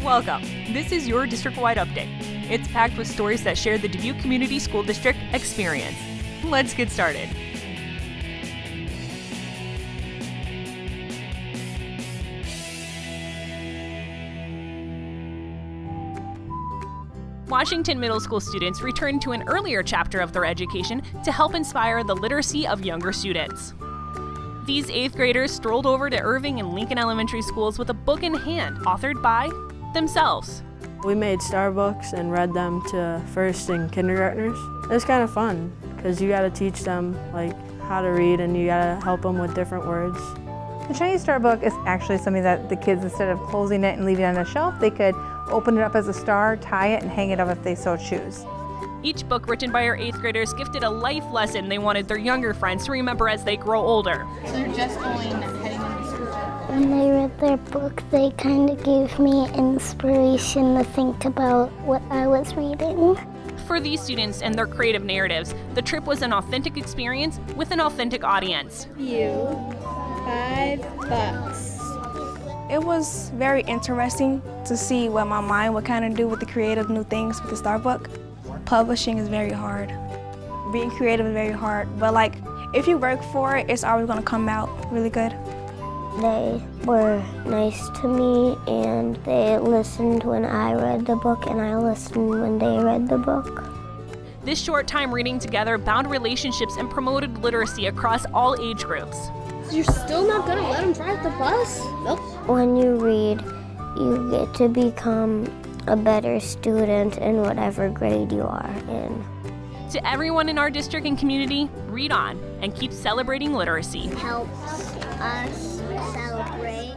Welcome. This is your district-wide update. It's packed with stories that share the Dubuque Community School District experience. Let's get started. Washington Middle School students returned to an earlier chapter of their education to help inspire the literacy of younger students. These 8th graders strolled over to Irving and Lincoln Elementary schools with a book in hand, authored by themselves. We made star books and read them to first and kindergartners. It was kind of fun because you got to teach them how to read, and you got to help them with different words. The Chinese star book is actually something that the kids, instead of closing it and leaving it on a shelf, they could open it up as a star, tie it, and hang it up if they so choose. Each book written by our 8th graders gifted a life lesson they wanted their younger friends to remember as they grow older. So you're just heading into school? When they read their book, they kind of gave me inspiration to think about what I was reading. For these students and their creative narratives, the trip was an authentic experience with an authentic audience. $5. It was very interesting to see what my mind would kind of do with the creative new things with the star book. Publishing is very hard. Being creative is very hard, but if you work for it, it's always going to come out really good. They were nice to me, and they listened when I read the book, and I listened when they read the book. This short time reading together bound relationships and promoted literacy across all age groups. You're still not gonna let them drive the bus? Nope. When you read, you get to become a better student in whatever grade you are in. To everyone in our district and community, read on and keep celebrating literacy. Helps us celebrate.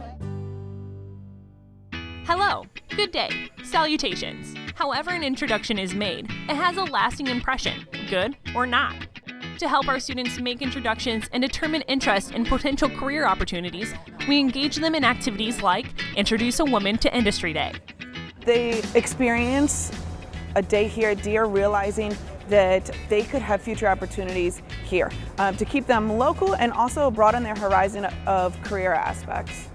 Hello, good day, salutations. However an introduction is made, it has a lasting impression, good or not. To help our students make introductions and determine interest in potential career opportunities, we engage them in activities like Introduce a Woman to Industry Day. They experience a day here at Deere realizing that they could have future opportunities here to keep them local and also broaden their horizon of career aspects.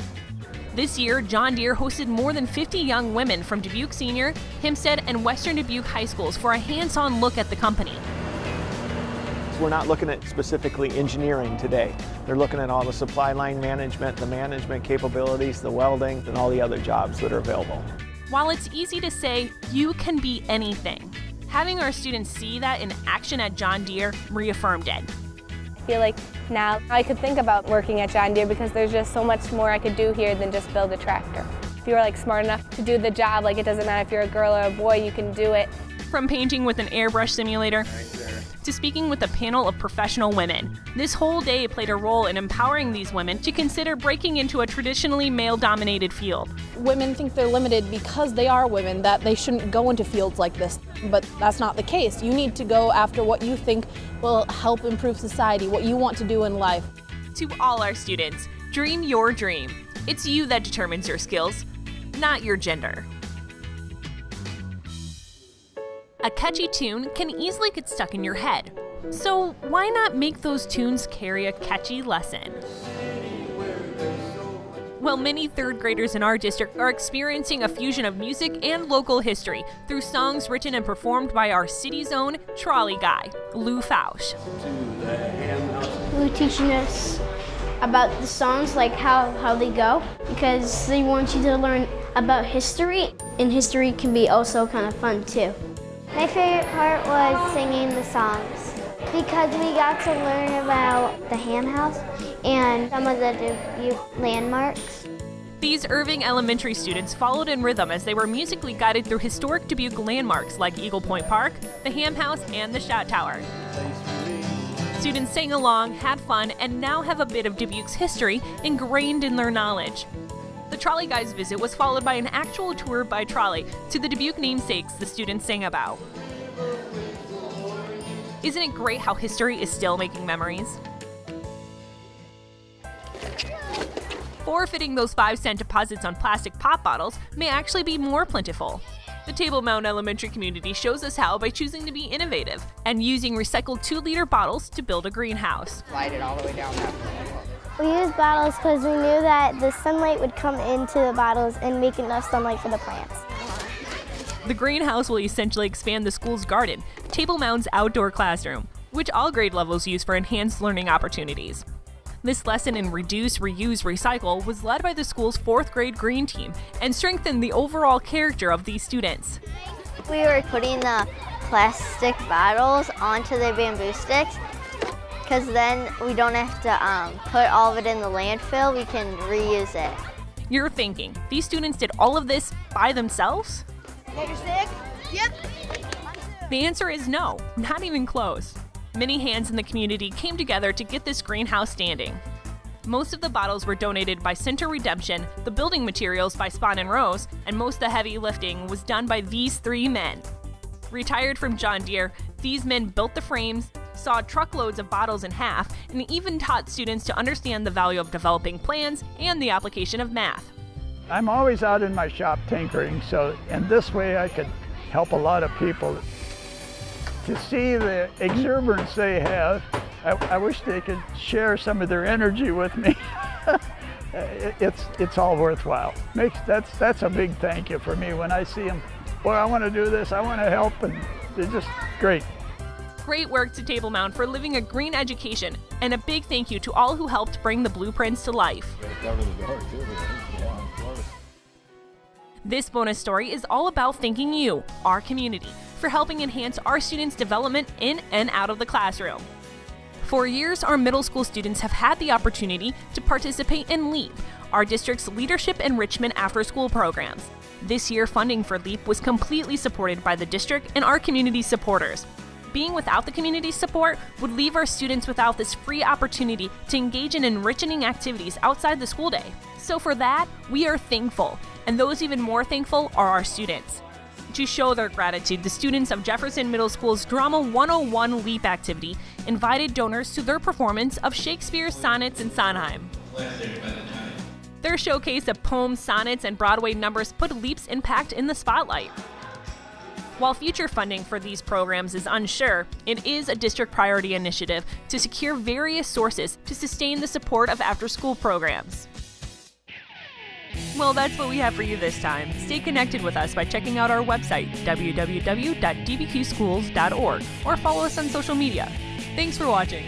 This year, John Deere hosted more than 50 young women from Dubuque Senior, Hempstead, and Western Dubuque high schools for a hands-on look at the company. We're not looking at specifically engineering today. They're looking at all the supply line management, the management capabilities, the welding, and all the other jobs that are available. While it's easy to say, you can be anything, having our students see that in action at John Deere reaffirmed it. I feel like now I could think about working at John Deere because there's just so much more I could do here than just build a tractor. If you're smart enough to do the job, it doesn't matter if you're a girl or a boy, you can do it. From painting with an airbrush simulator to speaking with a panel of professional women, this whole day played a role in empowering these women to consider breaking into a traditionally male-dominated field. Women think they're limited because they are women, that they shouldn't go into fields like this, but that's not the case. You need to go after what you think will help improve society, what you want to do in life. To all our students, dream your dream. It's you that determines your skills, not your gender. A catchy tune can easily get stuck in your head. So why not make those tunes carry a catchy lesson? Well, many 3rd graders in our district are experiencing a fusion of music and local history through songs written and performed by our city's own trolley guy, Lou Fausch. Lou teaching us about the songs, how they go, because they want you to learn about history, and history can be also kind of fun too. My favorite part was singing the songs because we got to learn about the ham house and some of the Dubuque landmarks. These Irving Elementary students followed in rhythm as they were musically guided through historic Dubuque landmarks like Eagle Point Park, the Ham House, and the Shot Tower. Students sang along, had fun, and now have a bit of Dubuque's history ingrained in their knowledge. The trolley guys' visit was followed by an actual tour by trolley to the Dubuque namesakes the students sang about. Isn't it great how history is still making memories? Forfeiting those 5-cent deposits on plastic pop bottles may actually be more plentiful. The Table Mound Elementary community shows us how by choosing to be innovative and using recycled 2-liter bottles to build a greenhouse. Slide it all the way down that We used bottles because we knew that the sunlight would come into the bottles and make enough sunlight for the plants. The greenhouse will essentially expand the school's garden, Table Mound's outdoor classroom, which all grade levels use for enhanced learning opportunities. This lesson in reduce, reuse, recycle was led by the school's 4th grade green team and strengthened the overall character of these students. We were putting the plastic bottles onto the bamboo sticks because then we don't have to put all of it in the landfill, we can reuse it. You're thinking, these students did all of this by themselves? Get your stick? Yep. The answer is no, not even close. Many hands in the community came together to get this greenhouse standing. Most of the bottles were donated by Center Redemption, the building materials by Spawn and Rose, and most of the heavy lifting was done by these 3 men. Retired from John Deere, these men built the frames, sawed truckloads of bottles in half, and even taught students to understand the value of developing plans and the application of math. I'm always out in my shop tinkering, and this way I could help a lot of people. To see the exuberance they have, I wish they could share some of their energy with me. It's all worthwhile. That's a big thank you for me when I see them. Boy, I want to do this, I want to help, and they're just great. Great work to Table Mound for living a green education, and a big thank you to all who helped bring the blueprints to life. This bonus story is all about thanking you, our community, for helping enhance our students' development in and out of the classroom. For years, our middle school students have had the opportunity to participate in LEAP, our district's leadership enrichment after-school programs. This year, funding for LEAP was completely supported by the district and our community supporters. Being without the community support would leave our students without this free opportunity to engage in enriching activities outside the school day. So for that, we are thankful, and those even more thankful are our students. To show their gratitude, the students of Jefferson Middle School's Drama 101 LEAP activity invited donors to their performance of Shakespeare's Sonnets in Sondheim. Their showcase of poems, sonnets, and Broadway numbers put LEAP's impact in the spotlight. While future funding for these programs is unsure, it is a district priority initiative to secure various sources to sustain the support of after-school programs. Well, that's what we have for you this time. Stay connected with us by checking out our website, www.dbqschools.org, or follow us on social media. Thanks for watching.